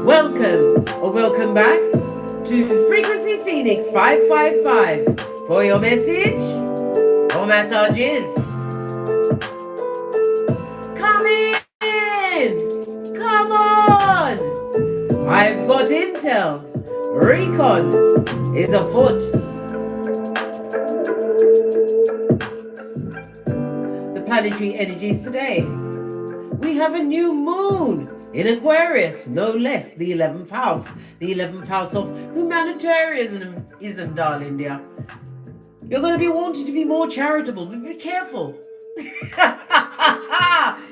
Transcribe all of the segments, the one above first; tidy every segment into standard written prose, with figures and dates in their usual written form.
Welcome or welcome back to Frequency Phoenix 555 for your message or massages. Come in! Come on! I've got intel. Recon is afoot. The planetary energies today. We have a new moon in Aquarius, no less, the 11th house. The 11th house of humanitarianism, darling dear. You're going to be wanting to be more charitable, but be careful.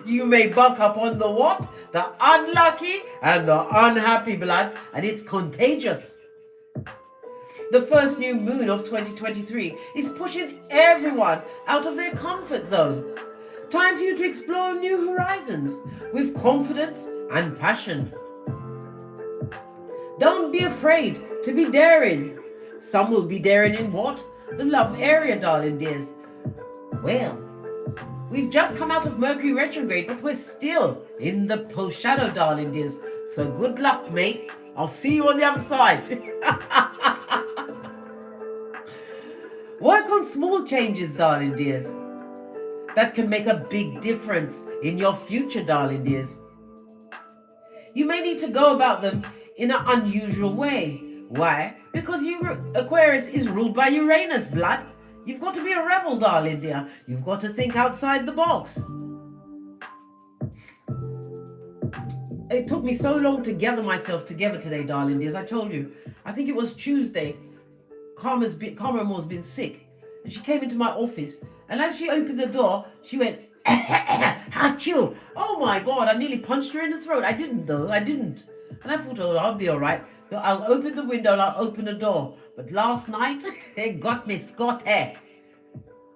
You may buck up on the what? The unlucky and the unhappy blood, and it's contagious. The first new moon of 2023 is pushing everyone out of their comfort zone. Time for you to explore new horizons with confidence and passion. Don't be afraid to be daring. Some will be daring in what? The love area, darling dears. Well, we've just come out of Mercury retrograde, but we're still in the post-shadow, darling dears. So good luck, mate. I'll see you on the other side. Work on small changes, darling dears. That can make a big difference in your future, darling dears. You may need to go about them in an unusual way. Why? Because Aquarius is ruled by Uranus, blood. You've got to be a rebel, darling dear. You've got to think outside the box. It took me so long to gather myself together today, darling dears. I told you. I think it was Tuesday. Karma's been sick. And she came into my office. And as she opened the door, she went, achoo. Oh my God, I nearly punched her in the throat. I didn't though, I didn't. And I thought, oh, I'll be all right. I'll open the window and I'll open the door. But last night, it got me Scotty.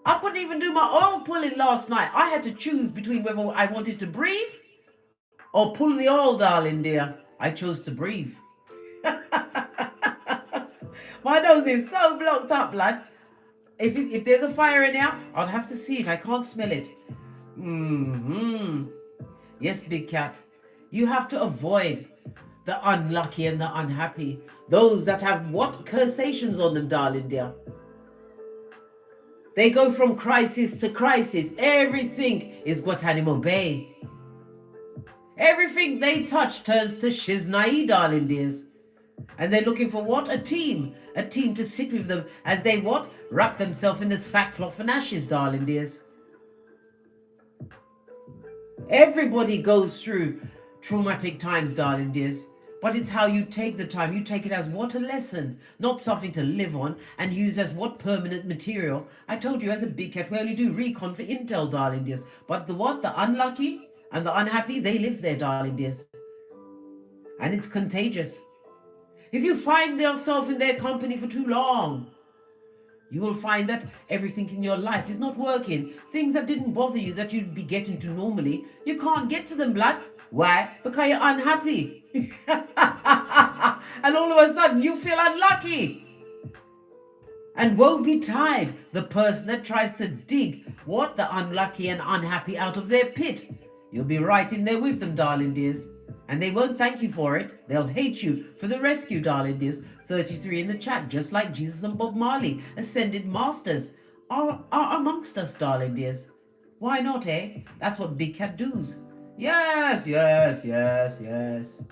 I couldn't even do my oil pulling last night. I had to choose between whether I wanted to breathe or pull the oil, darling dear. I chose to breathe. My nose is so blocked up, lad. If there's a fire in here, I'd have to see it. I can't smell it. Yes, big cat. You have to avoid the unlucky and the unhappy. Those that have what cursations on them, darling dear. They go from crisis to crisis. Everything is Guantanamo Bay. Everything they touch turns to shiznai, darling dears. And they're looking for what? A team to sit with them as they what? Wrap themselves in the sackcloth and ashes, darling dears. Everybody goes through traumatic times, darling dears. But it's how you take the time. You take it as what? A lesson, not something to live on and use as what? Permanent material. I told you as a big cat, we only do recon for intel, darling dears. But the what? The unlucky and the unhappy, they live there, darling dears. And it's contagious. If you find yourself in their company for too long, you will find that everything in your life is not working. Things that didn't bother you that you'd be getting to normally, you can't get to them, blood. Why? Because you're unhappy. And all of a sudden you feel unlucky. And woe betide the person that tries to dig what? The unlucky and unhappy out of their pit. You'll be right in there with them, darling dears. And they won't thank you for it. They'll hate you for the rescue, darling dears. 33 in the chat, just like Jesus and Bob Marley, ascended masters are amongst us, darling dears. Why not, eh? That's what Big Cat does. Yes, yes, yes, yes.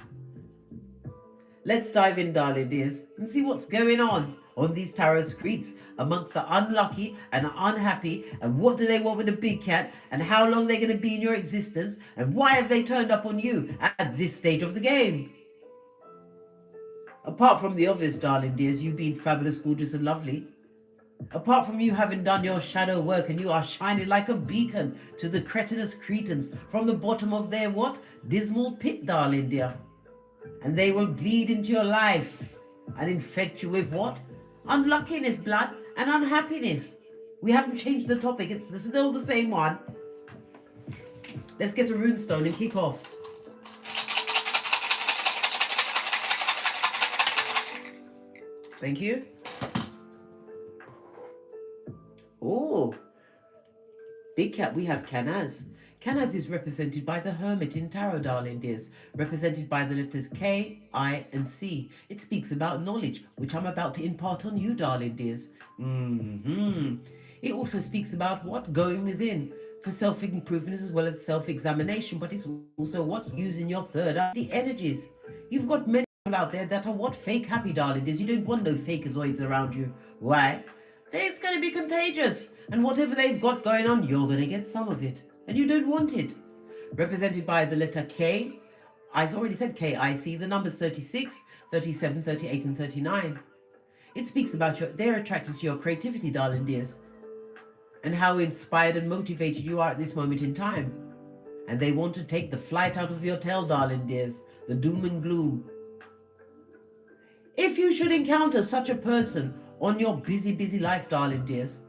Let's dive in, darling dears, and see what's going on these tarot streets amongst the unlucky and unhappy, and what do they want with the big cat, and how long they're going to be in your existence, and why have they turned up on you at this stage of the game. Apart from the obvious, darling dears, you being fabulous, gorgeous and lovely, apart from you having done your shadow work and you are shining like a beacon to the cretinous cretins from the bottom of their what? Dismal pit, darling dear. And they will bleed into your life and infect you with what? Unluckiness, blood, and unhappiness. We haven't changed the topic. It's still the same one. Let's get a runestone and kick off. Thank you. Oh, Big cat, we have Canaz. Canaz is represented by the Hermit in Tarot, darling dears, represented by the letters K, I, and C. It speaks about knowledge, which I'm about to impart on you, darling dears. It also speaks about what? Going within, for self-improvement as well as self-examination, but it's also what? Using your third eye, the energies. You've got many people out there that are what? Fake happy, darling dears. You don't want no fakeazoids around you. Why? It's going to be contagious, and whatever they've got going on, you're going to get some of it. And you don't want it. Represented by the letter K. I already said K, I see the numbers 36, 37, 38, and 39. It speaks about they're attracted to your creativity, darling dears, and how inspired and motivated you are at this moment in time. And they want to take the flight out of your tail, darling dears, the doom and gloom. If you should encounter such a person on your busy life, darling dears,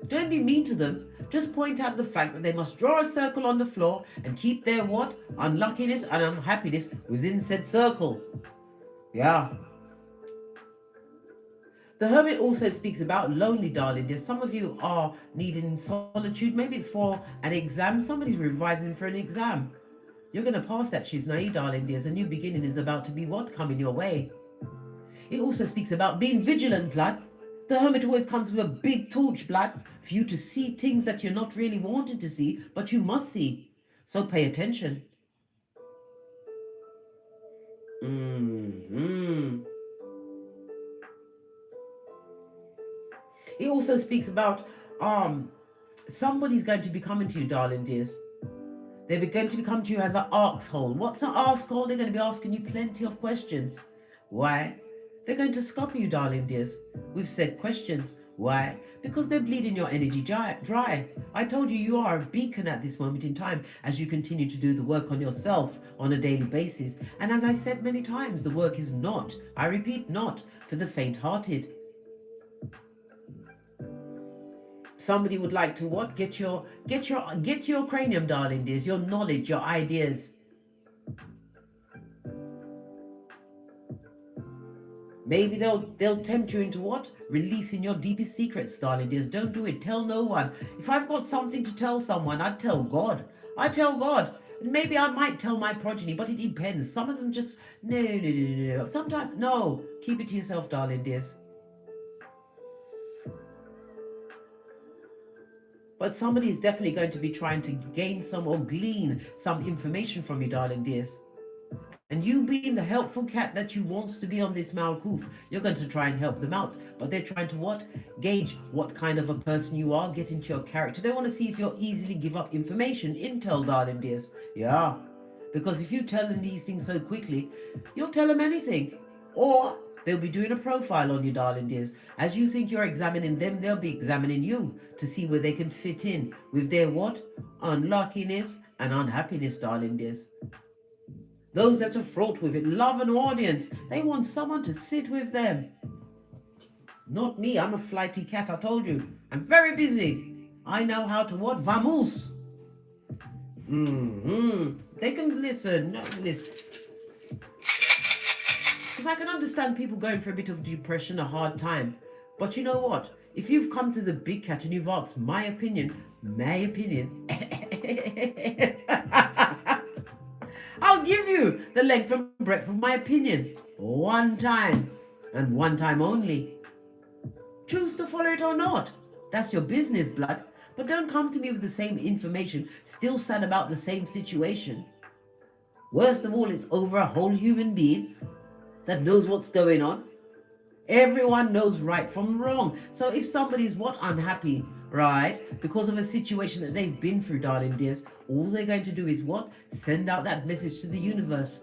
don't be mean to them. Just point out the fact that they must draw a circle on the floor and keep their what? Unluckiness and unhappiness within said circle. Yeah. The Hermit also speaks about lonely, darling dears. Some of you are needing solitude. Maybe it's for an exam. Somebody's revising for an exam. You're going to pass that, Shiznai, darling dears. A new beginning is about to be what? Coming your way. It also speaks about being vigilant, blood. The Hermit always comes with a big torch, blood, for you to see things that you're not really wanting to see, but you must see. So pay attention. It also speaks about somebody's going to be coming to you, darling dears. They're going to be coming to you as an arsehole. What's an arsehole? They're going to be asking you plenty of questions. Why? They're going to scupper you, darling dears, with said questions. Why? Because they're bleeding your energy dry. I told you, you are a beacon at this moment in time as you continue to do the work on yourself on a daily basis. And as I said many times, the work is not, I repeat, not for the faint-hearted. Somebody would like to what? Get your cranium, darling dears, your knowledge, your ideas. Maybe they'll tempt you into what? Releasing your deepest secrets, darling dears. Don't do it. Tell no one. If I've got something to tell someone, I'd tell God. I tell God. Maybe I might tell my progeny, but it depends. Some of them just, no. Sometimes, no. Keep it to yourself, darling dears. But somebody is definitely going to be trying to gain some or glean some information from you, darling dears. And you being the helpful cat that you wants to be on this Malkuth, you're going to try and help them out. But they're trying to what? Gauge what kind of a person you are, get into your character. They want to see if you'll easily give up information, intel, darling dears. Yeah. Because if you tell them these things so quickly, you'll tell them anything. Or they'll be doing a profile on you, darling dears. As you think you're examining them, they'll be examining you to see where they can fit in with their what? Unluckiness and unhappiness, darling dears. Those that are fraught with it, love an audience. They want someone to sit with them. Not me, I'm a flighty cat, I told you. I'm very busy. I know how to what? Vamos. They can listen. No, listen. Because I can understand people going through a bit of depression, a hard time. But you know what? If you've come to the big cat and you've asked my opinion, I'll give you the length and breadth of my opinion. One time, and one time only. Choose to follow it or not. That's your business, blood. But don't come to me with the same information, still sad about the same situation. Worst of all, it's over a whole human being that knows what's going on. Everyone knows right from wrong. So if somebody's what? Unhappy, right? Because of a situation that they've been through, darling dears, all they're going to do is what? Send out that message to the universe.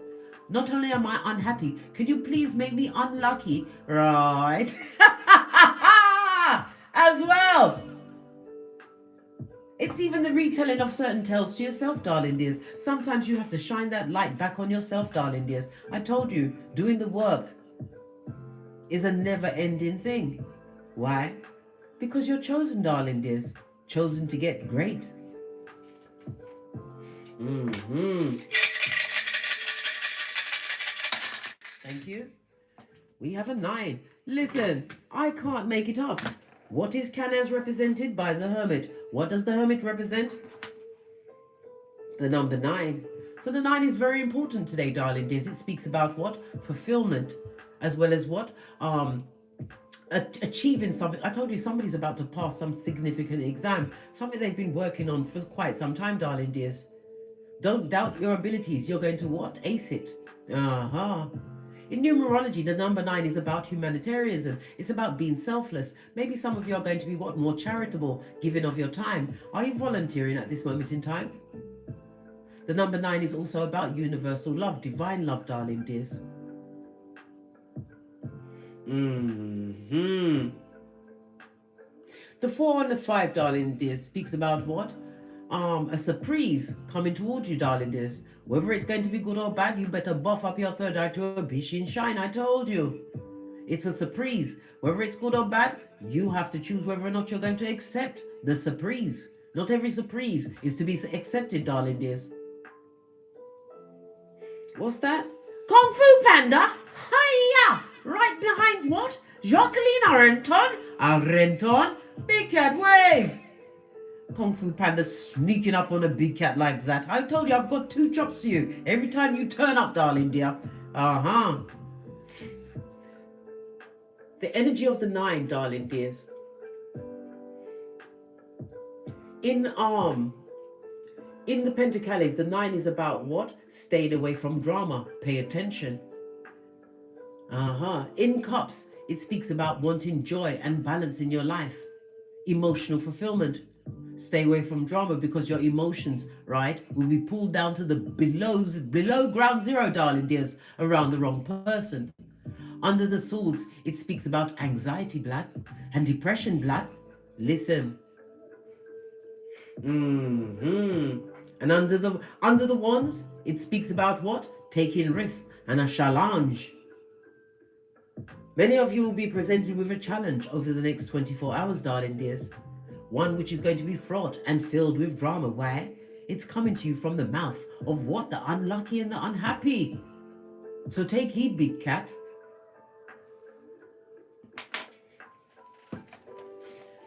Not only am I unhappy, can you please make me unlucky, right? As well. It's even the retelling of certain tales to yourself, darling dears. Sometimes you have to shine that light back on yourself, darling dears. I told you, doing the work is a never-ending thing. Why? Because you're chosen, darling dears. Chosen to get great. Thank you. We have a 9. Listen, I can't make it up. What is Canaz represented by the Hermit? What does the Hermit represent? The number 9. So the 9 is very important today, darling dears. It speaks about what? Fulfillment, as well as what? Achieving something. I told you somebody's about to pass some significant exam, something they've been working on for quite some time, darling dears. Don't doubt your abilities. You're going to what? Ace it. In numerology, the number 9 is about humanitarianism. It's about being selfless. Maybe some of you are going to be what? More charitable, giving of your time. Are you volunteering at this moment in time? The number 9 is also about universal love, divine love, darling dears. The 4 and the 5, darling dears, speaks about what? A surprise coming towards you, darling dears. Whether it's going to be good or bad, you better buff up your third eye to a bish and shine. I told you. It's a surprise. Whether it's good or bad, you have to choose whether or not you're going to accept the surprise. Not every surprise is to be accepted, darling dears. What's that? Kung Fu Panda? Hiya! Right behind what? Jacqueline Arenton? Big cat wave! Kung Fu Panda sneaking up on a big cat like that. I told you I've got 2 chops for you every time you turn up, darling dear. The energy of the 9, darling dears. In the Pentacles, the 9 is about what? Staying away from drama. Pay attention. In Cups, it speaks about wanting joy and balance in your life. Emotional fulfillment. Stay away from drama because your emotions, right, will be pulled down to the below ground zero, darling dears, around the wrong person. Under the Swords, it speaks about anxiety, blood, and depression, blood. Listen. And under the Wands, it speaks about what? Taking risks and a challenge. Many of you will be presented with a challenge over the next 24 hours, darling dears. One which is going to be fraught and filled with drama. Why? It's coming to you from the mouth of what? The unlucky and the unhappy. So take heed, big cat.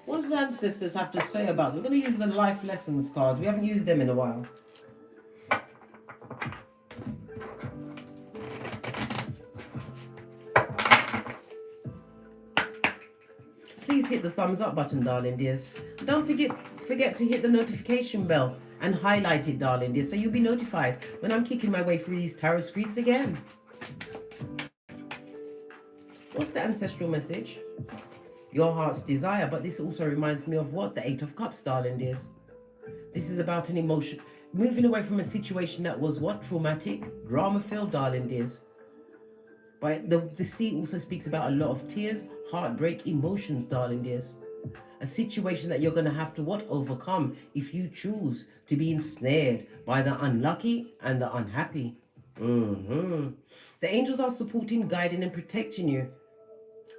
What does the ancestors have to say about it? We're going to use the life lessons cards. We haven't used them in a while. Please hit the thumbs up button, darling dears. Don't forget to hit the notification bell and highlight it, darling dears, so you'll be notified when I'm kicking my way through these tarot streets again. What's the ancestral message? Your heart's desire. But this also reminds me of what? The 8 of Cups, darling dears. This is about an emotion, moving away from a situation that was what? Traumatic, drama-filled, darling dears. But the sea also speaks about a lot of tears, heartbreak, emotions, darling dears. A situation that you're going to have to what? Overcome if you choose to be ensnared by the unlucky and the unhappy. The angels are supporting, guiding and protecting you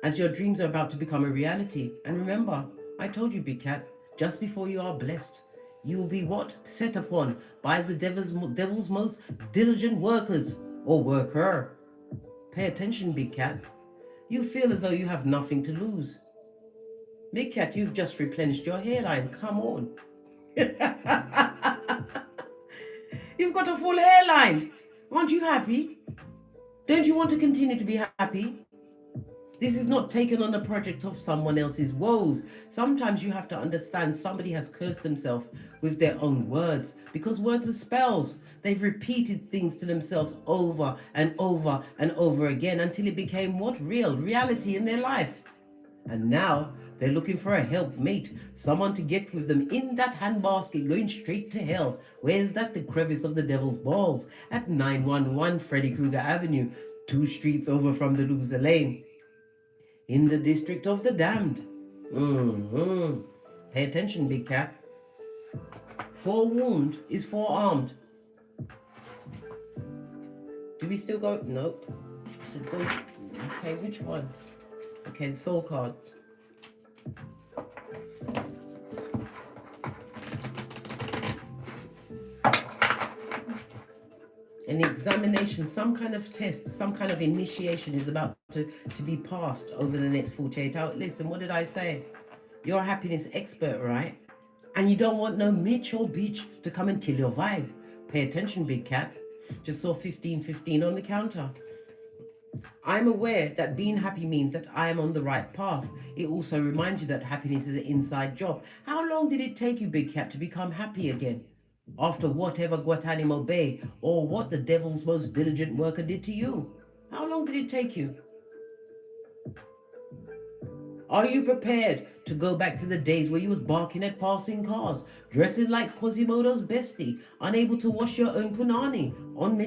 as your dreams are about to become a reality. And remember, I told you, big cat, just before you are blessed, you will be what? Set upon by the devil's most diligent workers or worker. Pay attention, big cat. You feel as though you have nothing to lose. Big cat, you've just replenished your hairline. Come on. You've got a full hairline. Aren't you happy? Don't you want to continue to be happy? This is not taken on the project of someone else's woes. Sometimes you have to understand somebody has cursed themselves with their own words, because words are spells. They've repeated things to themselves over and over and over again until it became what? Reality in their life. And now they're looking for a helpmate, someone to get with them in that handbasket going straight to hell. Where's that? The crevice of the devil's balls at 911 Freddy Krueger Avenue, 2 streets over from the loser lane. In the district of the damned. Pay attention, big cat. Forewarned is forearmed. Do we still go? Nope. So go. Okay, which one? Okay, the soul cards. An examination, some kind of test, some kind of initiation is about to be passed over the next 48 hours. Listen, what did I say? You're a happiness expert, right? And you don't want no Mitch or bitch to come and kill your vibe. Pay attention, big cat. Just saw 1515 on the counter. I'm aware that being happy means that I am on the right path. It also reminds you that happiness is an inside job. How long did it take you, big cat, to become happy again? After whatever Guantanamo Bay or what the devil's most diligent worker did to you? How long did it take you? Are you prepared to go back to the days where you was barking at passing cars, dressing like Quasimodo's bestie, unable to wash your own punani on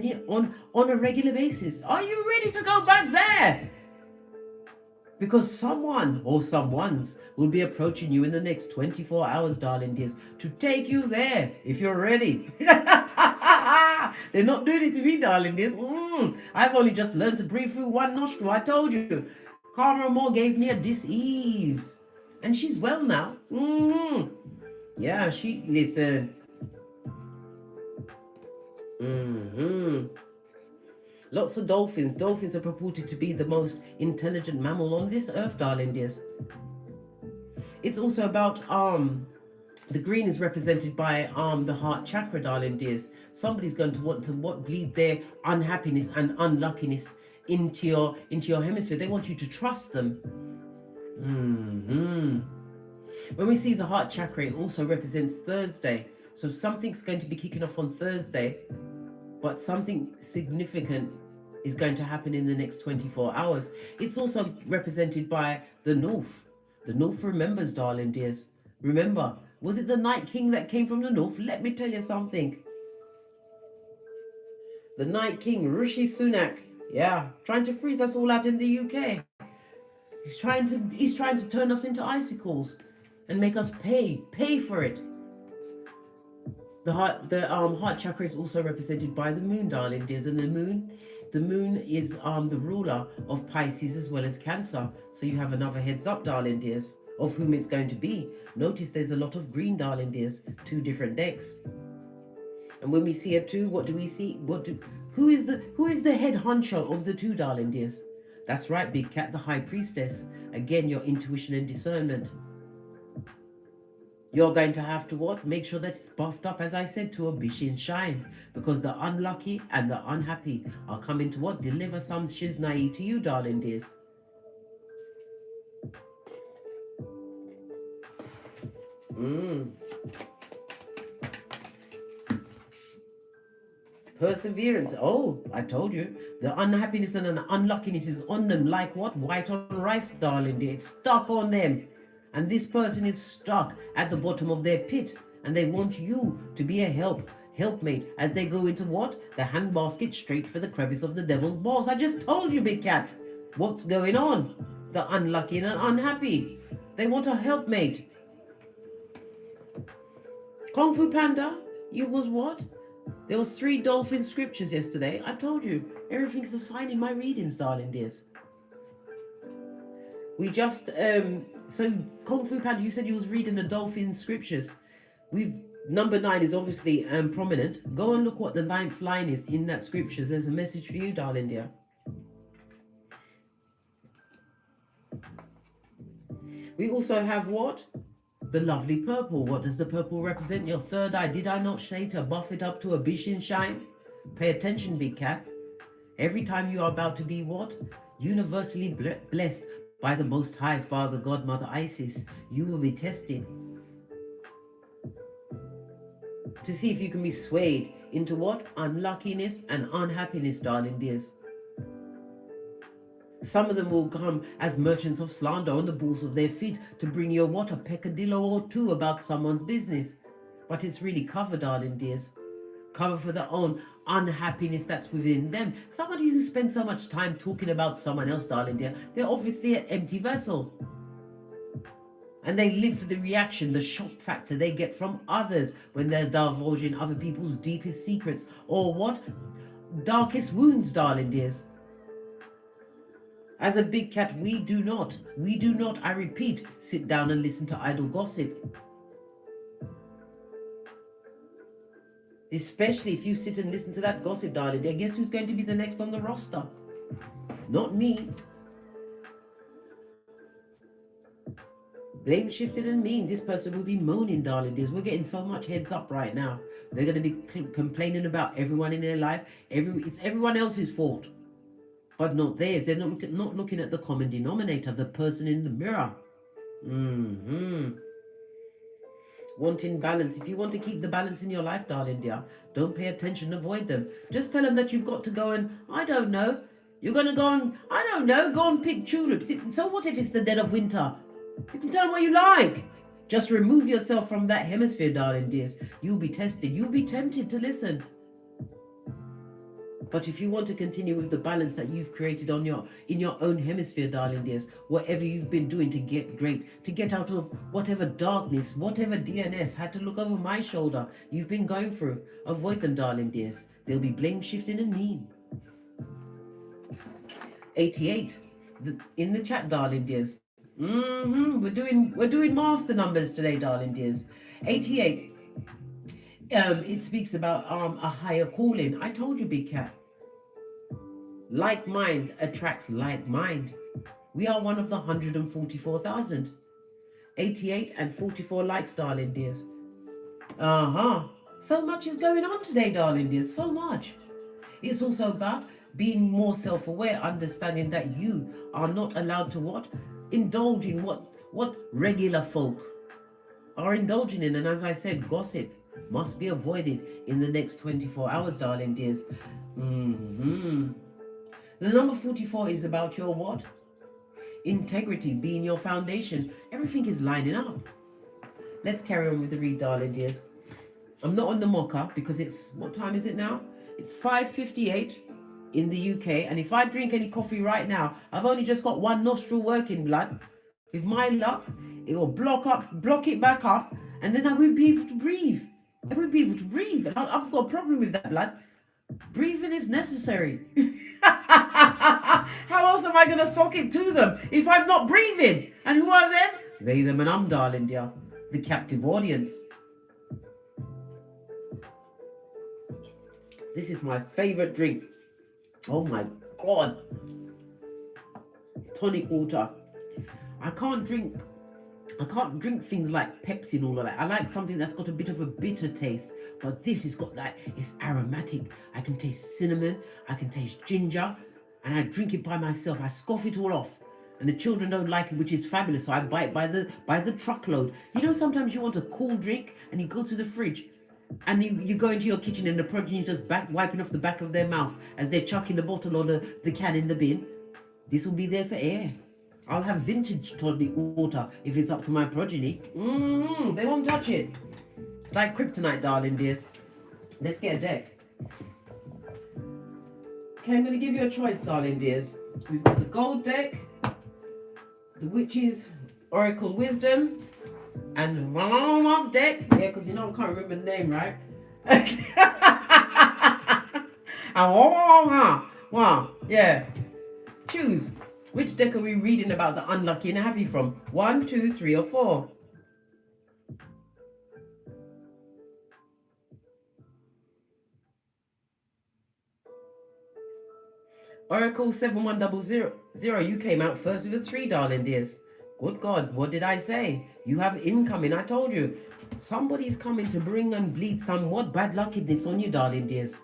a regular basis? Are you ready to go back there? Because someone or someones will be approaching you in the next 24 hours, darling dears, to take you there if you're ready. They're not doing it to me, darling dears. I've only just learned to breathe through one nostril. I told you. Carla Moore gave me a dis-ease. And she's well now. Yeah, listen. Lots of dolphins. Dolphins are purported to be the most intelligent mammal on this earth, darling dears. It's also about, the green is represented by the heart chakra, darling dears. Somebody's going to want to bleed their unhappiness and unluckiness into your hemisphere. They want you to trust them. When we see the heart chakra, it also represents Thursday. So something's going to be kicking off on Thursday, but something significant is going to happen in the next 24 hours. It's also represented by the North. The North remembers, darling dears. Remember, was it the Night King that came from the North? Let me tell you something. The Night King, Rishi Sunak, yeah, trying to freeze us all out in the UK. He's trying to turn us into icicles and make us pay for it. The heart chakra is also represented by the moon, darling dears, and the moon is the ruler of Pisces as well as Cancer. So you have another heads up, darling dears, of whom it's going to be. Notice there's a lot of green, darling dears, 2 different decks. And when we see a 2, what do we see? Who is the head honcho of the 2, darling dears? That's right, big cat, the High Priestess. Again, your intuition and discernment. You're going to have to what? Make sure that it's buffed up, as I said, to a bish and shine. Because the unlucky and the unhappy are coming to what? Deliver some shiznai to you, darling dears. Perseverance. Oh, I told you. The unhappiness and the unluckiness is on them like what? White on rice, darling dear. It's stuck on them. And this person is stuck at the bottom of their pit. And they want you to be a helpmate as they go into what? The handbasket straight for the crevice of the devil's balls. I just told you, big cat. What's going on? The unlucky and unhappy. They want a helpmate. Kung Fu Panda, you was what? There was 3 dolphin scriptures yesterday. I told you, everything's a sign in my readings, darling dears. We just, so Kung Fu Panda, you said you was reading the dolphin scriptures. Number 9 is obviously prominent. Go and look what the 9th line is in that scriptures. There's a message for you, darling dear. We also have what? The lovely purple. What does the purple represent? Your third eye. Did I not say to buff it up to a bish and shine? Pay attention, big cat. Every time you are about to be what? Universally blessed by the Most High Father, God, Mother Isis, you will be tested to see if you can be swayed into what? Unluckiness and unhappiness, darling dears. Some of them will come as merchants of slander on the balls of their feet to bring you what? A peccadillo or 2 about someone's business. But it's really cover, darling dears. Cover for their own unhappiness that's within them. Somebody who spends so much time talking about someone else, darling dear, they're obviously an empty vessel. And they live for the reaction, the shock factor they get from others when they're divulging other people's deepest secrets or what? Darkest wounds, darling dears. As a big cat, we do not, I repeat, sit down and listen to idle gossip. Especially if you sit and listen to that gossip, darling dear. Guess who's going to be the next on the roster? Not me. Blame shifted and mean. This person will be moaning, darling dears. We're getting so much heads up right now. They're going to be complaining about everyone in their life. It's everyone else's fault, but not theirs. They're not looking at the common denominator, the person in the mirror. Wanting balance. If you want to keep the balance in your life, darling dear, don't pay attention, avoid them. Just tell them that you've got to go and, I don't know, you're going to go on, I don't know, go and pick tulips. So what if it's the dead of winter? You can tell them what you like. Just remove yourself from that hemisphere, darling dears. You'll be tested. You'll be tempted to listen. But if you want to continue with the balance that you've created in your own hemisphere, darling dears, whatever you've been doing to get great, to get out of whatever darkness, whatever DNS had to look over my shoulder you've been going through, avoid them, darling dears. They'll be blame shifting and mean. 88 in the chat, darling dears. We're doing master numbers today, darling dears. 88. It speaks about a higher calling. I told you, big cat. Like mind attracts like mind. We are one of the 144,000. 88 and 44 likes, darling dears. So much is going on today, darling dears. So much. It's also about being more self-aware, understanding that you are not allowed to what? Indulge in what regular folk are indulging in. And as I said, gossip must be avoided in the next 24 hours, darling dears. The number 44 is about your what? Integrity being your foundation. Everything is lining up. Let's carry on with the read, darling dears. I'm not on the mocha because it's, what time is it now? It's 5:58 in the UK. And if I drink any coffee right now, I've only just got one nostril working, blood. With my luck, it will block it back up, and then I won't be able to breathe. I won't be able to breathe. And I've got a problem with that, blood. Breathing is necessary. How else am I going to sock it to them if I'm not breathing? And who are them? They, them, and I'm, darling dear. The captive audience. This is my favorite drink. Oh my God. Tonic water. I can't drink things like Pepsi and all of that. I like something that's got a bit of a bitter taste. But this has got that, it's aromatic. I can taste cinnamon, I can taste ginger, and I drink it by myself. I scoff it all off. And the children don't like it, which is fabulous. So I buy it by the truckload. You know, sometimes you want a cool drink and you go to the fridge and you go into your kitchen and the progeny just wiping off the back of their mouth as they're chucking the bottle or the can in the bin. This will be there for air. I'll have vintage tonic water if it's up to my progeny. They won't touch it. It's like kryptonite, darling dears. Let's get a deck. Okay, I'm going to give you a choice, darling dears. We've got the gold deck, the Witch's Oracle Wisdom, and the deck. Yeah, because you know I can't remember the name, right? Wow, yeah. Choose. Which deck are we reading about the unlucky and happy from? 1, 2, 3, or 4? Oracle 7100, you came out first with a 3, darling dears. Good God, what did I say? You have incoming, I told you. Somebody's coming to bring and bleed somewhat bad luckiness on you, darling dears.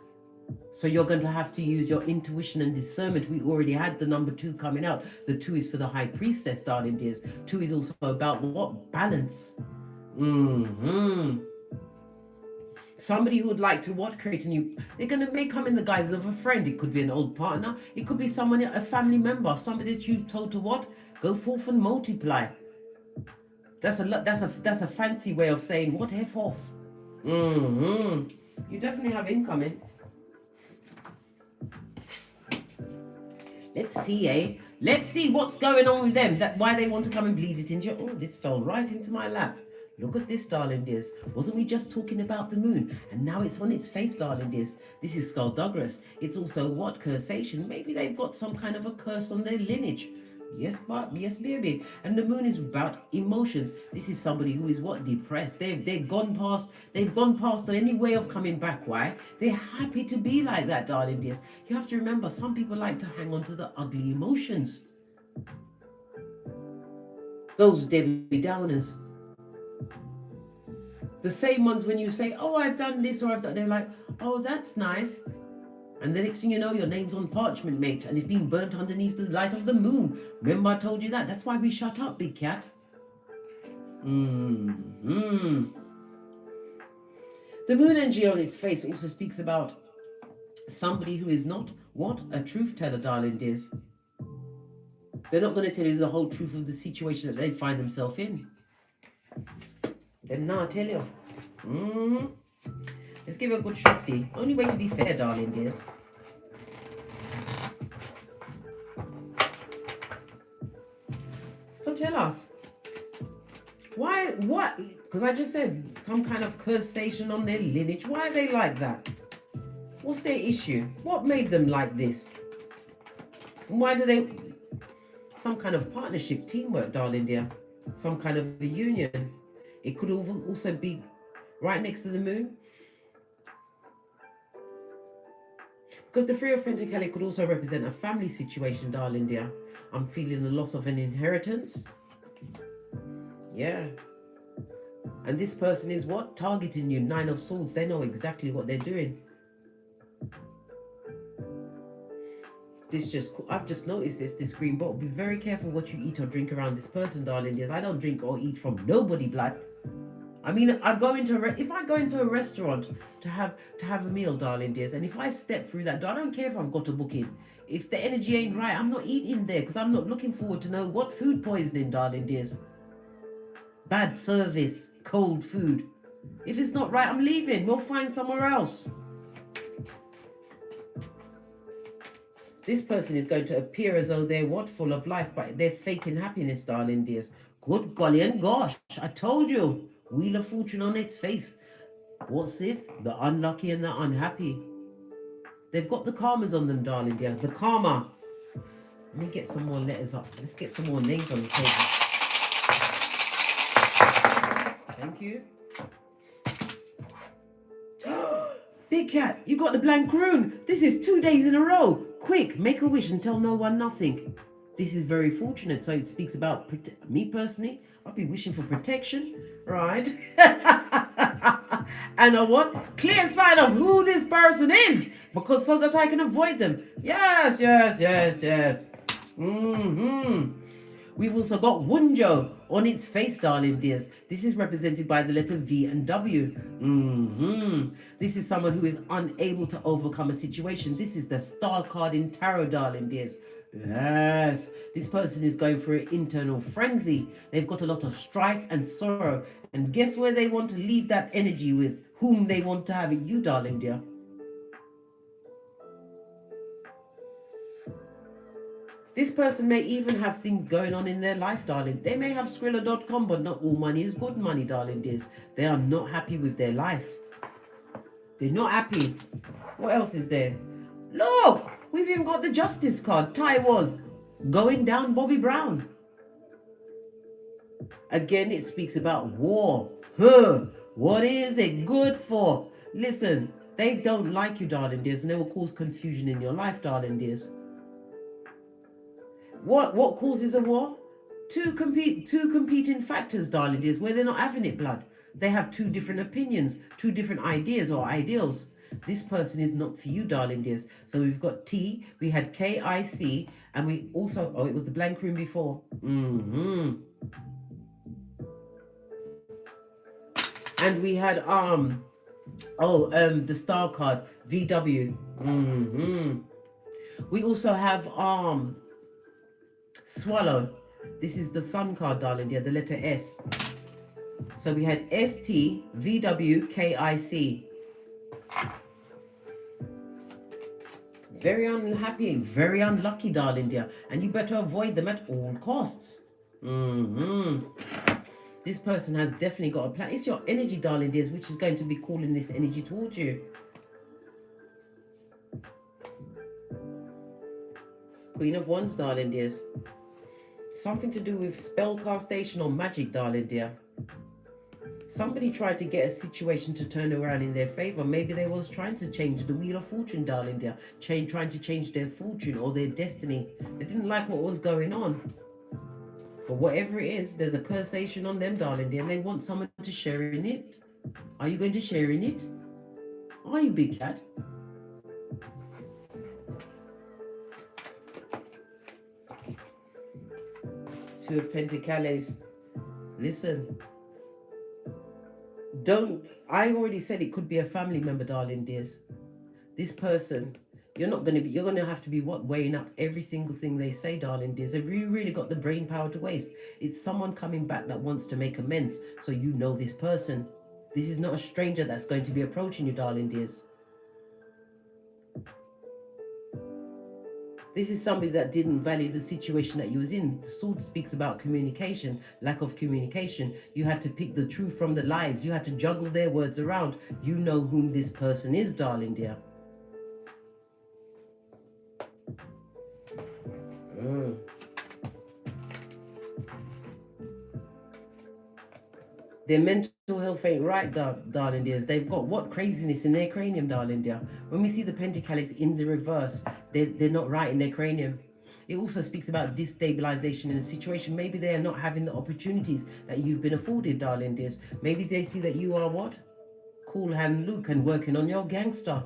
So you're going to have to use your intuition and discernment. We already had the number 2 coming out. The 2 is for the High Priestess, darling dears. 2 is also about what? Balance. Somebody who would like to what? Create a new... They may come in the guise of a friend. It could be an old partner. It could be someone, a family member. Somebody that you've told to what? Go forth and multiply. That's a fancy way of saying what? F off. You definitely have incoming. Let's see, eh? Let's see what's going on with them. Why they want to come and bleed it into your... Oh, this fell right into my lap. Look at this, darling dears. Wasn't we just talking about the moon? And now it's on its face, darling dears. This is Skullduggerous. It's also what? Cursation. Maybe they've got some kind of a curse on their lineage. Yes, baby. And the moon is about emotions. This is somebody who is what? Depressed. They've gone past any way of coming back. Why? They're happy to be like that, darling dears. You have to remember, some people like to hang on to the ugly emotions. Those Debbie Downers. The same ones when you say, oh, I've done this or I've done, they're like, oh, that's nice. And the next thing you know, your name's on parchment, mate, and it's being burnt underneath the light of the moon. Remember I told you that? That's why we shut up, big cat. The moon energy on its face also speaks about somebody who is not, what? A truth teller, darling dears. They're not going to tell you the whole truth of the situation that they find themselves in. Them now, I tell you. Let's give it a good shifty. Only way to be fair, darling dears. So tell us. Why, what? Because I just said some kind of curse station on their lineage. Why are they like that? What's their issue? What made them like this? Why do they... Some kind of partnership, teamwork, darling dear. Some kind of a union. It could also be right next to the moon. Because the Three of Pentacles could also represent a family situation, darling dear. I'm feeling the loss of an inheritance. Yeah. And this person is what? Targeting you. Nine of Swords. They know exactly what they're doing. I've just noticed this green bottle. Be very careful what you eat or drink around this person, darling dears. I don't drink or eat from nobody, blood. I mean, if I go into a restaurant to have a meal, darling dears, and if I step through that door, I don't care if I've got a booking. If the energy ain't right, I'm not eating there because I'm not looking forward to know what food poisoning, darling dears. Bad service, cold food. If it's not right, I'm leaving. We'll find somewhere else. This person is going to appear as though they're what? Full of life, but they're faking happiness, darling dears. Good golly and gosh, I told you. Wheel of Fortune on its face. What's this? The unlucky and the unhappy. They've got the karmas on them, darling dear. The karma. Let me get some more letters up. Let's get some more names on the table. Thank you. Big cat, you got the blank rune. This is 2 days in a row. Quick, make a wish and tell no one nothing. This is very fortunate. So it speaks about me personally. I'll be wishing for protection, right? And a what? Clear sign of who this person is, because so that I can avoid them. Yes, yes, yes, yes. We've also got Wunjo on its face, darling dears. This is represented by the letter V and W. This is someone who is unable to overcome a situation. This is the star card in tarot, darling dears. Yes, this person is going through an internal frenzy. They've got a lot of strife and sorrow. And guess where they want to leave that energy with? Whom they want to have it? You, darling dear. This person may even have things going on in their life, darling. They may have Skrilla.com, but not all money is good money, darling dears. They are not happy with their life. They're not happy. What else is there? Look, we've even got the Justice card. Ty was going down Bobby Brown. Again, it speaks about war. What is it good for? Listen, they don't like you, darling dears, and they will cause confusion in your life, darling dears. What causes a war? Two competing factors, darling dears, where they're not having it, blood. They have two different opinions, two different ideas or ideals. This person is not for you, darling dears. So we've got T, we had KIC, and we also, it was the blank room before. And we had the star card, VW. We also have Swallow. This is the sun card, darling dear, the letter S. So we had ST, VW, KIC. Very unhappy, very unlucky, darling dear. And you better avoid them at all costs. This person has definitely got a plan. It's your energy, darling dears, which is going to be calling this energy towards you. Queen of Wands, darling dears. Something to do with spell castation or magic, darling dear. Somebody tried to get a situation to turn around in their favor. Maybe they was trying to change the Wheel of Fortune, darling dear. Trying to change their fortune or their destiny. They didn't like what was going on. But whatever it is, there's a cursation on them, darling dear, and they want someone to share in it. Are you going to share in it? Are you, big cat? Two of Pentacles. Listen. I already said it could be a family member, darling dears. This person, you're going to have to be weighing up every single thing they say, darling dears. Have you really got the brain power to waste? It's someone coming back that wants to make amends, so you know this person. This is not a stranger that's going to be approaching you, darling dears. This is somebody that didn't value the situation that you was in. The sword speaks about communication, lack of communication. You had to pick the truth from the lies. You had to juggle their words around. You know whom this person is, darling dear. Their mental health ain't right, darling dears. They've got what craziness in their cranium, darling dear. When we see the Pentacles in the reverse, they're not right in their cranium. It also speaks about destabilization in a situation. Maybe they are not having the opportunities that you've been afforded, darling dears. Maybe they see that you are what? Cool hand Luke and working on your gangster.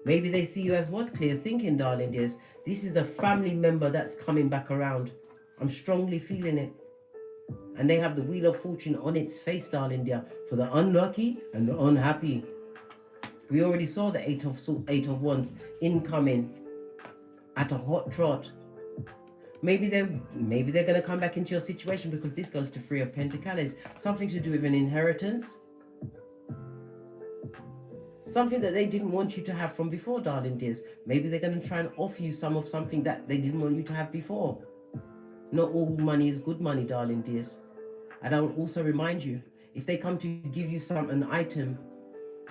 Maybe they see you as what? Clear thinking, darling dears. This is a family member that's coming back around. I'm strongly feeling it. And they have the Wheel of Fortune on its face, darling dear, for the unlucky and the unhappy. We already saw the Eight of Wands incoming at a hot trot. Maybe they're going to come back into your situation because this goes to Three of Pentacles. Something to do with an inheritance. Something that they didn't want you to have from before, darling dears. Maybe they're going to try and offer you something that they didn't want you to have before. Not all money is good money, darling dears. And I will also remind you, if they come to give you an item,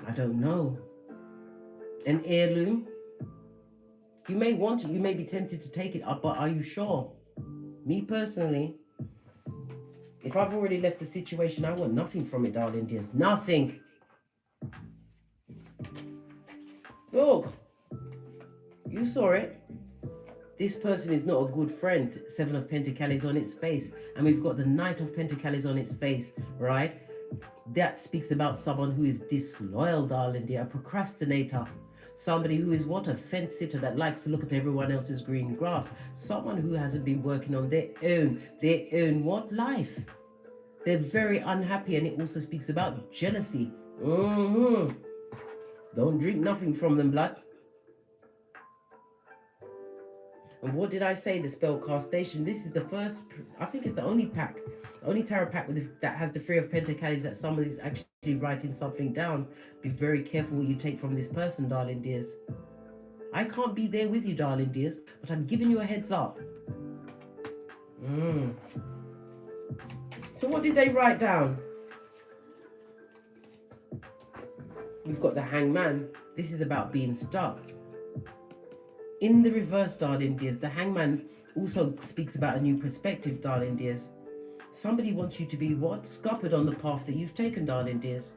I don't know, an heirloom, you may want it, you may be tempted to take it up, but are you sure? Me personally, if I've already left the situation, I want nothing from it, darling dears. Nothing. Look, you saw it. This person is not a good friend. Seven of Pentacles on its face. And we've got the Knight of Pentacles on its face, right? That speaks about someone who is disloyal, darling dear. A procrastinator. Somebody who is what? A fence sitter that likes to look at everyone else's green grass. Someone who hasn't been working on their own what? Life. They're very unhappy, and it also speaks about jealousy. Don't drink nothing from them, blood. And what did I say? The spell castation. This is the first, I think it's the only pack, the only tarot pack that has the Three of Pentacles that somebody's actually writing something down. Be very careful what you take from this person, darling dears. I can't be there with you, darling dears, but I'm giving you a heads up. So what did they write down? We've got the Hangman. This is about being stuck. In the reverse, darling dears, the Hangman also speaks about a new perspective, darling dears. Somebody wants you to be what? Scuppered on the path that you've taken, darling dears.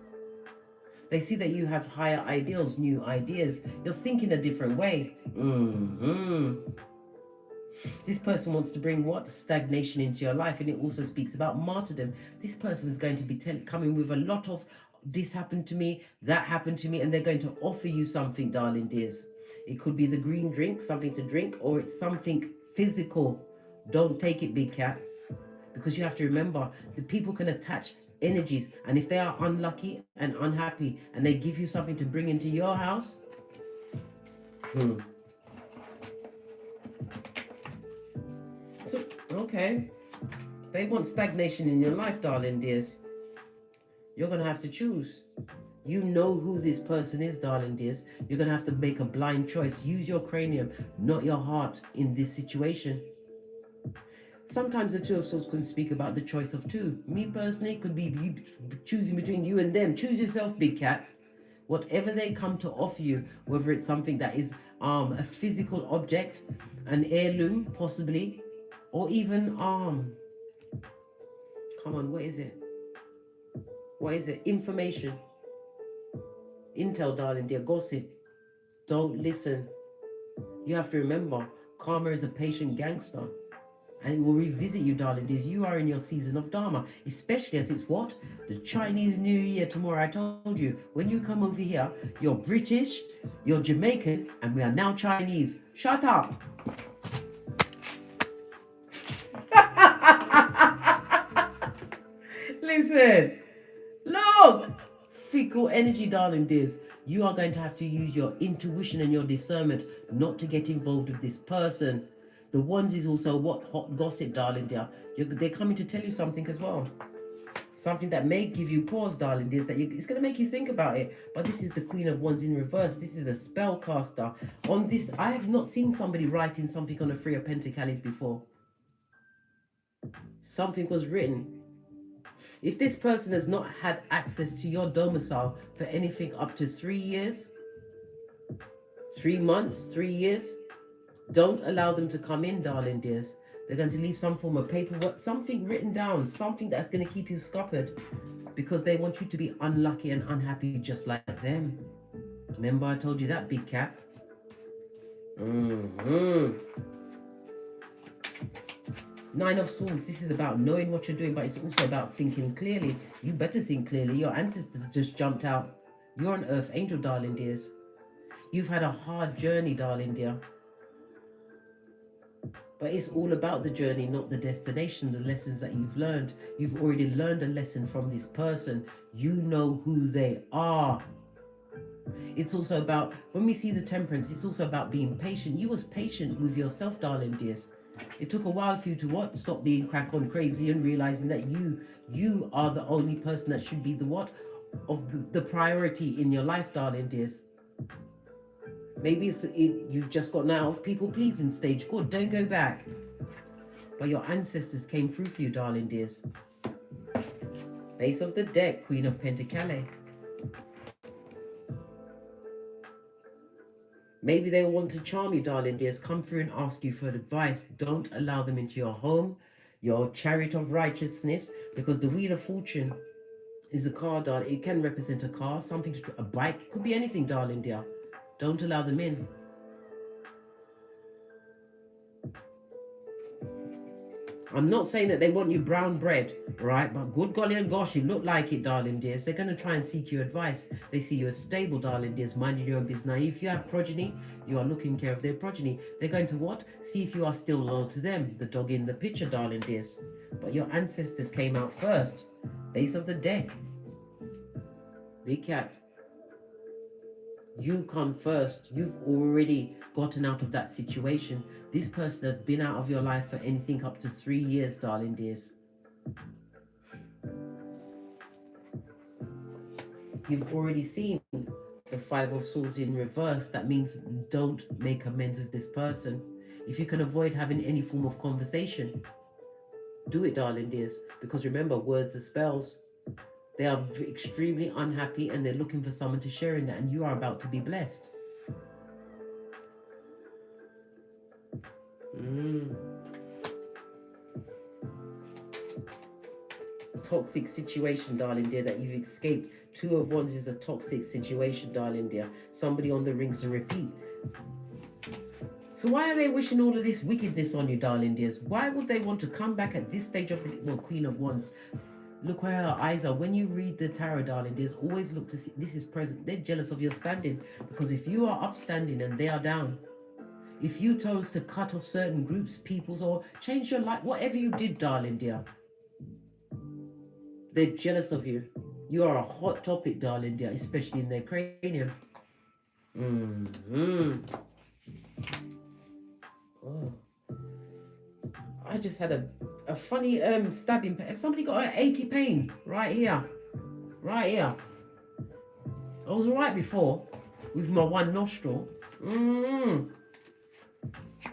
They see that you have higher ideals, new ideas. You're thinking a different way. This person wants to bring what? Stagnation into your life, and it also speaks about martyrdom. This person is going to be coming with a lot of this happened to me, that happened to me, and they're going to offer you something, darling dears. It could be the green drink, something to drink, or it's something physical. Don't take it, big cat, because you have to remember that people can attach energies, and if they are unlucky and unhappy and they give you something to bring into your house, so okay, they want stagnation in your life, darling dears. You're gonna have to choose. You know who this person is, darling dears. You're going to have to make a blind choice. Use your cranium, not your heart in this situation. Sometimes the Two of Swords can speak about the choice of two. Me personally, could be choosing between you and them. Choose yourself, big cat. Whatever they come to offer you, whether it's something that is a physical object, an heirloom possibly, or even come on, what is it? What is it? Information. Intel, darling dear. Gossip. Don't listen. You have to remember, karma is a patient gangster. and it will revisit you, darling dears. You are in your season of Dharma, especially as it's what? The Chinese New Year tomorrow. I told you, when you come over here, you're British, you're Jamaican, and we are now Chinese. Shut up. Listen, look. Fickle energy, darling dears. You are going to have to use your intuition and your discernment not to get involved with this person. The ones is also what? Hot gossip, darling dear. They're coming to tell you something as well. Something that may give you pause, darling dears. It's going to make you think about it. But this is the Queen of Wands in reverse. This is a spellcaster. On this, I have not seen somebody writing something on a Three of Pentacles before. Something was written. If this person has not had access to your domicile for anything up to 3 years, 3 months, 3 years, don't allow them to come in, darling dears. They're going to leave some form of paperwork, something written down, something that's going to keep you scuppered, because they want you to be unlucky and unhappy just like them. Remember I told you that, big cat? Nine of Swords, this is about knowing what you're doing, but it's also about thinking clearly. You better think clearly. Your ancestors just jumped out. You're an earth angel, darling dears. You've had a hard journey, darling dear. But it's all about the journey, not the destination, the lessons that you've learned. You've already learned a lesson from this person. You know who they are. It's also about, when we see the Temperance, it's also about being patient. You was patient with yourself, darling dears. It took a while for you to what? Stop being crack on crazy and realizing that you are the only person that should be the what? Of the priority in your life, darling dears. Maybe you've just gotten out of people pleasing stage. Good, don't go back. But your ancestors came through for you, darling dears. Base of the deck, Queen of Pentacles. Maybe they want to charm you, darling dears. Come through and ask you for advice. Don't allow them into your home, your chariot of righteousness, because the Wheel of Fortune is a car, darling. It can represent a car, something to a bike. Could be anything, darling dear. Don't allow them in. I'm not saying that they want you brown bread, right? But good golly and gosh, you look like it, darling dears. They're going to try and seek your advice. They see you as stable, darling dears, minding your own business. Now, if you have progeny, you are looking care of their progeny. They're going to what? See if you are still loyal to them. The dog in the picture, darling dears. But your ancestors came out first. Base of the deck. Big cat. You come first. You've already gotten out of that situation. This person has been out of your life for anything up to 3 years, darling dears. You've already seen the Five of Swords in reverse. That means don't make amends with this person. If you can avoid having any form of conversation, do it, darling dears. Because remember, words are spells. They are extremely unhappy and they're looking for someone to share in that, and you are about to be blessed. Toxic situation, darling dear, that you've escaped. Two of Wands is a toxic situation, darling dear. Somebody on the rinse and repeat. So why are they wishing all of this wickedness on you, darling dears? Why would they want to come back at this stage of the Queen of Wands? Look where her eyes are. When you read the tarot, darling dears, always look to see this is present. They're jealous of your standing, because if you are upstanding and they are down, if you chose to cut off certain groups, peoples, or change your life, whatever you did, darling dear, they're jealous of you. You are a hot topic, darling dear, especially in their cranium. Oh. I just had a funny stabbing pain. Somebody got an achy pain right here. Right here. I was alright before with my one nostril.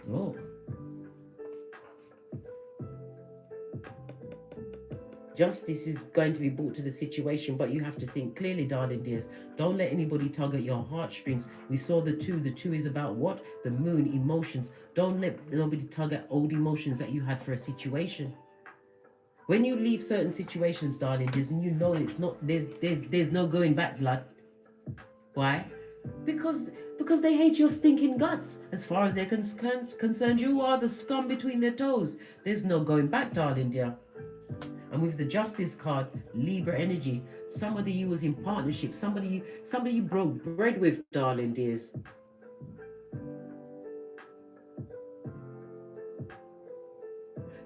Look. Justice is going to be brought to the situation, but you have to think clearly, darling dears. Don't let anybody tug at your heartstrings. We saw the two. The two is about what? The moon, emotions. Don't let nobody tug at old emotions that you had for a situation. When you leave certain situations, darling dears, and you know it's not, there's no going back, blood. Why? Because they hate your stinking guts. As far as they're concerned, you are the scum between their toes. There's no going back, darling dear. And with the Justice card, Libra energy, somebody you was in partnership, somebody you broke bread with, darling dears.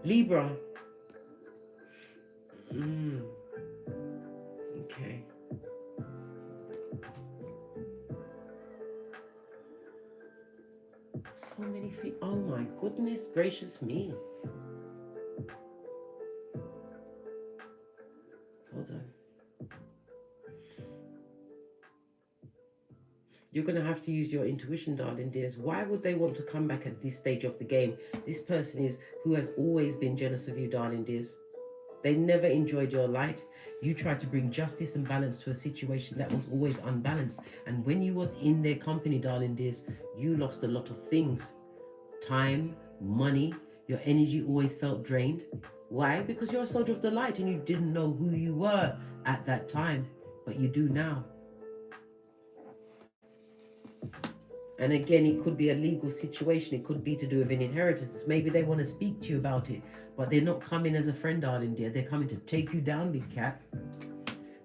Libra. Okay. So many feet. Oh my goodness gracious me. Hold on. You're going to have to use your intuition, darling dears. Why would they want to come back at this stage of the game? This person is who has always been jealous of you, darling dears. They never enjoyed your light. You tried to bring justice and balance to a situation that was always unbalanced. And when you was in their company, darling dears, you lost a lot of things. Time, money, your energy always felt drained. Why? Because you're a soldier of the light and you didn't know who you were at that time, but you do now. And again, it could be a legal situation. It could be to do with an inheritance. Maybe they want to speak to you about it, but they're not coming as a friend, darling dear. They're coming to take you down, big cat.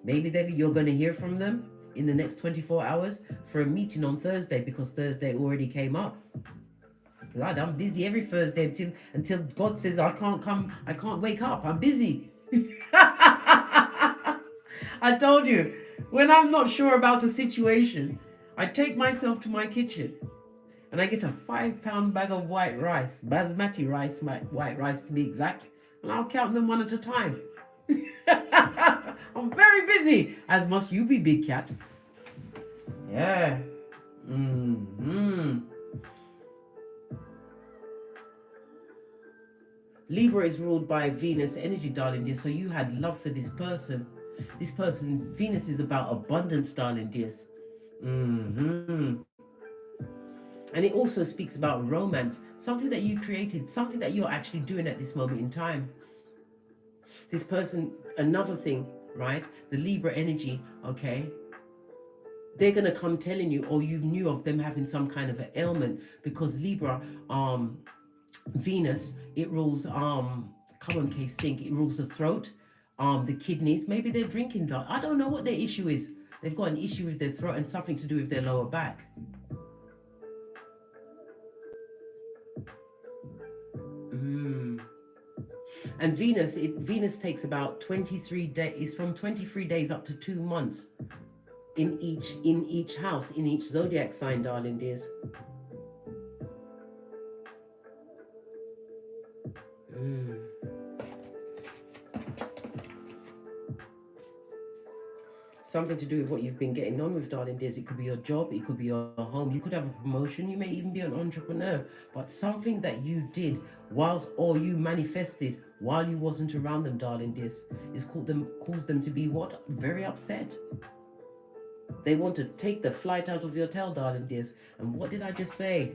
Maybe you're going to hear from them in the next 24 hours for a meeting on Thursday, because Thursday already came up. Lad, I'm busy every Thursday until God says I can't come, I can't wake up. I'm busy. I told you, when I'm not sure about a situation, I take myself to my kitchen and I get a 5-pound bag of white rice, basmati rice, white rice to be exact, and I'll count them one at a time. I'm very busy, as must you be, big cat. Yeah. Libra is ruled by Venus energy, darling dear. So you had love for this person. This person, Venus is about abundance, darling dears. And it also speaks about romance, something that you created, something that you're actually doing at this moment in time. This person, another thing, right? The Libra energy, okay? They're going to come telling you, or you knew of them having some kind of an ailment, because Libra, Venus, it rules, come on, case think, it rules the throat, the kidneys. Maybe they're drinking drug. I don't know what their issue is. They've got an issue with their throat and something to do with their lower back. And Venus takes about 23 days, is from 23 days up to 2 months in each house, in each zodiac sign, darling dears. Something to do with what you've been getting on with, darling dears. It could be your job, it could be your home, you could have a promotion, you may even be an entrepreneur, but something that you did or you manifested while you wasn't around them, darling dears, is caused them to be what? Very upset. They want to take the flight out of your tail, darling dears. And what did I just say?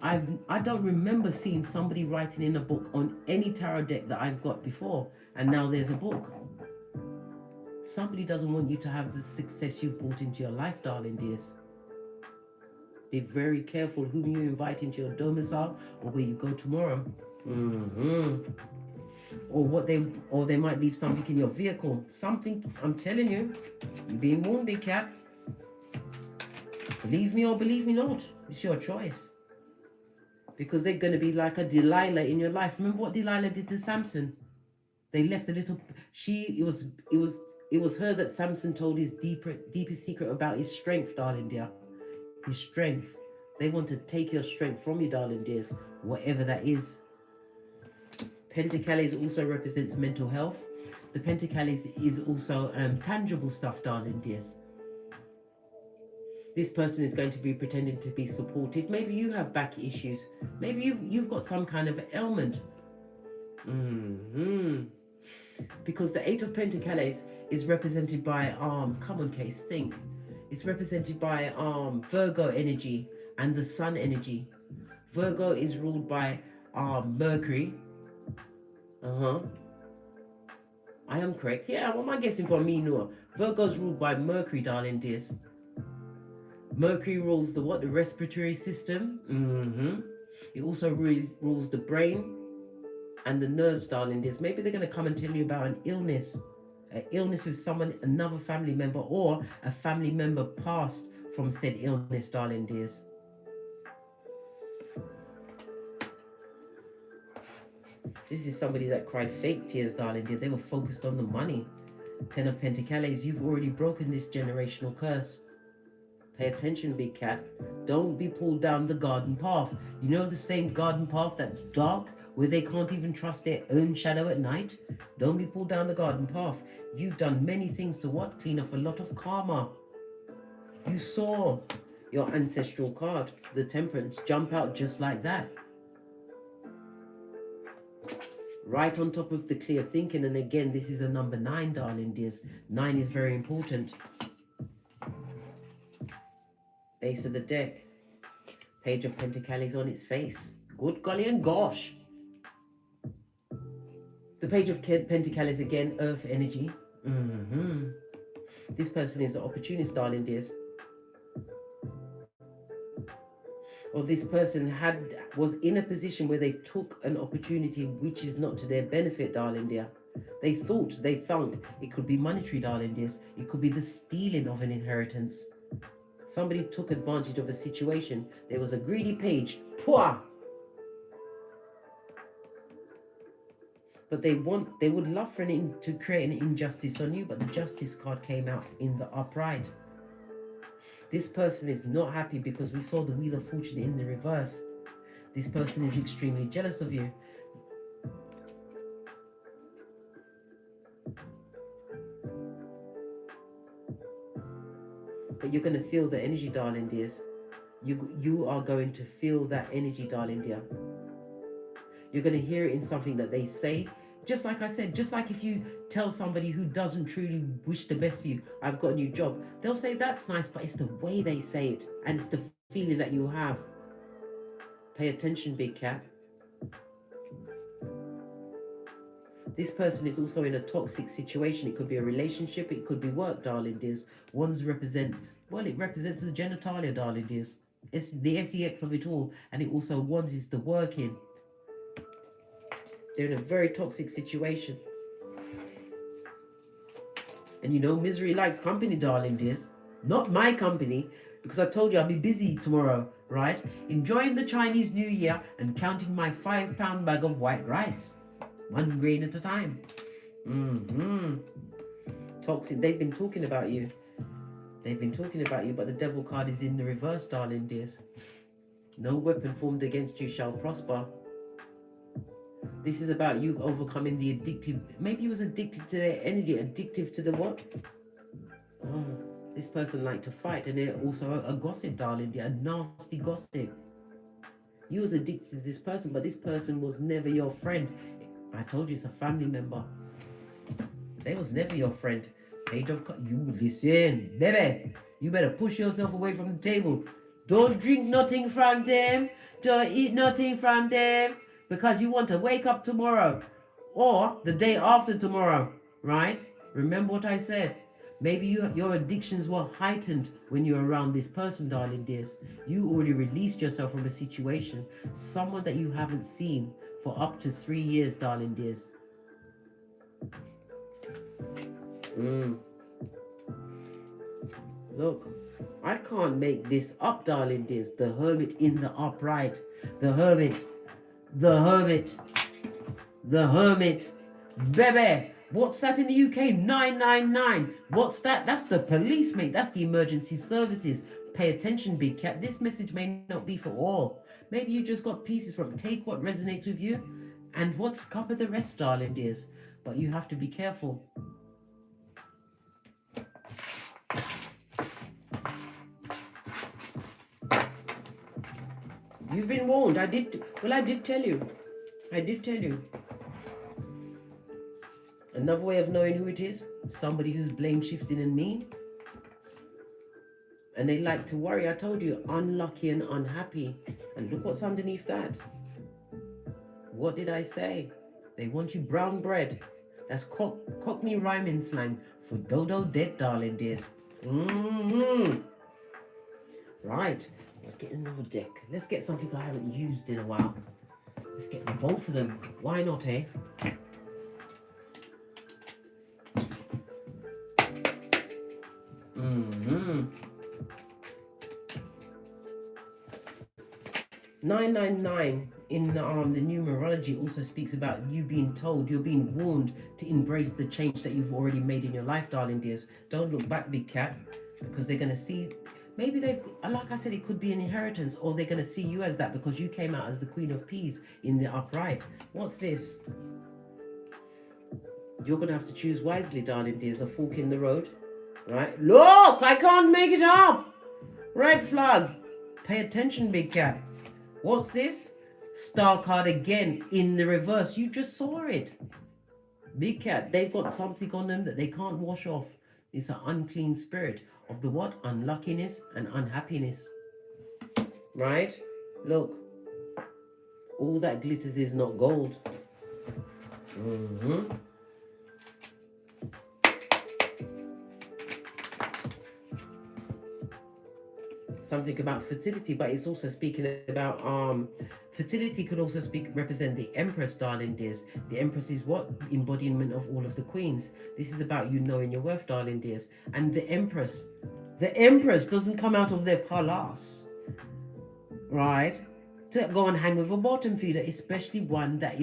I don't remember seeing somebody writing in a book on any tarot deck that I've got before, and now there's a book. Somebody doesn't want you to have the success you've brought into your life, darling dears. Be very careful whom you invite into your domicile or where you go tomorrow. Or they might leave something in your vehicle. Something, I'm telling you, you're being warned, big cat. Believe me or believe me not, it's your choice. Because they're going to be like a Delilah in your life. Remember what Delilah did to Samson? They left a little. It was her that Samson told his deepest secret about his strength, darling dear. His strength. They want to take your strength from you, darling dears, whatever that is. Pentacles also represents mental health. The Pentacles is also tangible stuff, darling dears. This person is going to be pretending to be supportive. Maybe you have back issues. Maybe you've got some kind of ailment. Because the 8 of Pentacles is represented by, come on case, think. It's represented by Virgo energy and the Sun energy. Virgo is ruled by Mercury. I am correct. Yeah, what am I guessing for me, Noah? Virgo's ruled by Mercury, darling dears. Mercury rules the what? The respiratory system. It also rules the brain and the nerves, darling dears. Maybe they're going to come and tell you about an illness with someone, another family member, or a family member passed from said illness, darling dears. This is somebody that cried fake tears, darling dear. They were focused on the money. 10 of Pentacles, you've already broken this generational curse. Pay attention, big cat. Don't be pulled down the garden path. You know the same garden path that's dark, where they can't even trust their own shadow at night? Don't be pulled down the garden path. You've done many things to what? Clean off a lot of karma. You saw your ancestral card, the Temperance, jump out just like that. Right on top of the clear thinking. And again, this is a number 9, darling dears. 9 is very important. Ace of the deck. Page of Pentacles on its face. Good golly and gosh. The Page of Pentacles again, earth energy. This person is the opportunist, darling dears. Or this person was in a position where they took an opportunity which is not to their benefit, darling dear. They thought, they thunk. It could be monetary, darling dears. It could be the stealing of an inheritance. Somebody took advantage of a situation. There was a greedy page. Pwah! But they would love to create an injustice on you, but the Justice card came out in the upright. This person is not happy because we saw the Wheel of Fortune in the reverse. This person is extremely jealous of you. But you're going to feel the energy, darling dears. You are going to feel that energy, darling dear. You're going to hear it in something that they say. Just like I said, just like if you tell somebody who doesn't truly wish the best for you, I've got a new job, they'll say that's nice, but it's the way they say it, and it's the feeling that you have. Pay attention, big cat. This person is also in a toxic situation. It could be a relationship, it could be work, darling dears. Ones represent, well, it represents the genitalia, darling dears. It's the sex of it all, and it also ones is the working. They're in a very toxic situation. And you know, misery likes company, darling dears. Not my company, because I told you I'll be busy tomorrow, right? Enjoying the Chinese New Year and counting my 5-pound bag of white rice. 1 grain at a time. Toxic. They've been talking about you. They've been talking about you, but the Devil card is in the reverse, darling dears. No weapon formed against you shall prosper. This is about you overcoming the addictive. Maybe you was addicted to their energy, addictive to the what? Oh, this person liked to fight, and they're also a gossip, darling. They're a nasty gossip. You was addicted to this person, but this person was never your friend. I told you it's a family member. They was never your friend. Page of you listen, baby. You better push yourself away from the table. Don't drink nothing from them. Don't eat nothing from them. Because you want to wake up tomorrow or the day after tomorrow, right? Remember what I said. Maybe your addictions were heightened when you're around this person, darling dears. You already released yourself from a situation, someone that you haven't seen for up to 3 years, darling dears. Look, I can't make this up, darling dears. The Hermit in the upright. The Hermit. The Hermit. The Hermit. Baby, what's that in the UK? 999. What's that? That's the police, mate. That's the emergency services. Pay attention, big cat. This message may not be for all. Maybe you just got pieces from. Take what resonates with you and what's cover the rest, darling dears. But you have to be careful. You've been warned. I did tell you. I did tell you. Another way of knowing who it is, somebody who's blame shifting and mean. And they like to worry. I told you, unlucky and unhappy. And look what's underneath that. What did I say? They want you brown bread. That's Cockney rhyming slang for dodo dead, darling dears. Right, let's get another deck. Let's get something I haven't used in a while. Let's get both of them. Why not, eh? Mm-hmm. 999 in the Numerology also speaks about you being told, you're being warned to embrace the change that you've already made in your life, darling dears. Don't look back, big cat, because they're going to see, maybe they've, like I said, it could be an inheritance, or they're going to see you as that because you came out as the Queen of Peas in the upright. What's this? You're going to have to choose wisely, darling dears. A fork in the road, right? Look, I can't make it up. Red flag. Pay attention, big cat. What's this? Star card again in the reverse. You just saw it. Big cat, they've got something on them that they can't wash off. It's an unclean spirit of the what? Unluckiness and unhappiness. Right? Look. All that glitters is not gold. Mm-hmm. Something about fertility, but it's also speaking about fertility could also represent the Empress, darling dears. The Empress is what? Embodiment of all of the queens. This is about you knowing your worth, darling dears. And the Empress doesn't come out of their palace, right, to go and hang with a bottom feeder, especially one that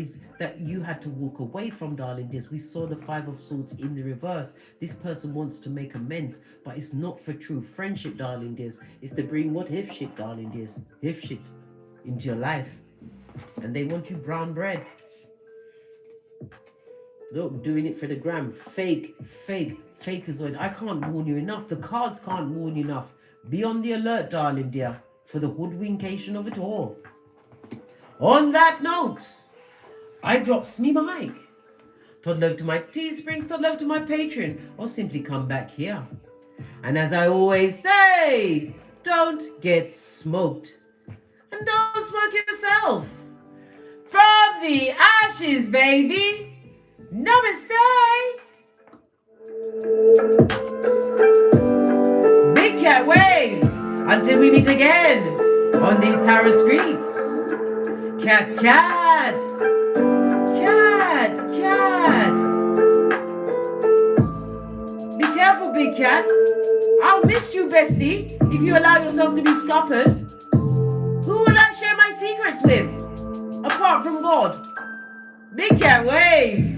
you had to walk away from, darling dears. We saw the Five of Swords in the reverse. This person wants to make amends, but it's not for true friendship, darling dears. It's to bring what? If shit, darling dears. If shit into your life. And they want you brown bread. Look, doing it for the gram. Fakeazoid. I can't warn you enough. The cards can't warn you enough. Be on the alert, darling dear, for the hoodwincation of it all. On that note, I drops me mic. Toddle over to my Teesprings, toddle over to my Patreon, or simply come back here. And as I always say, don't get smoked. And don't smoke yourself. From the ashes, baby. Namaste. Big cat wave. Until we meet again on these tarot streets. Cat, cat. Cat, cat. Be careful, big cat. I'll miss you, bestie, if you allow yourself to be scuppered. Who will I share my secrets with? Apart from God. Big cat wave.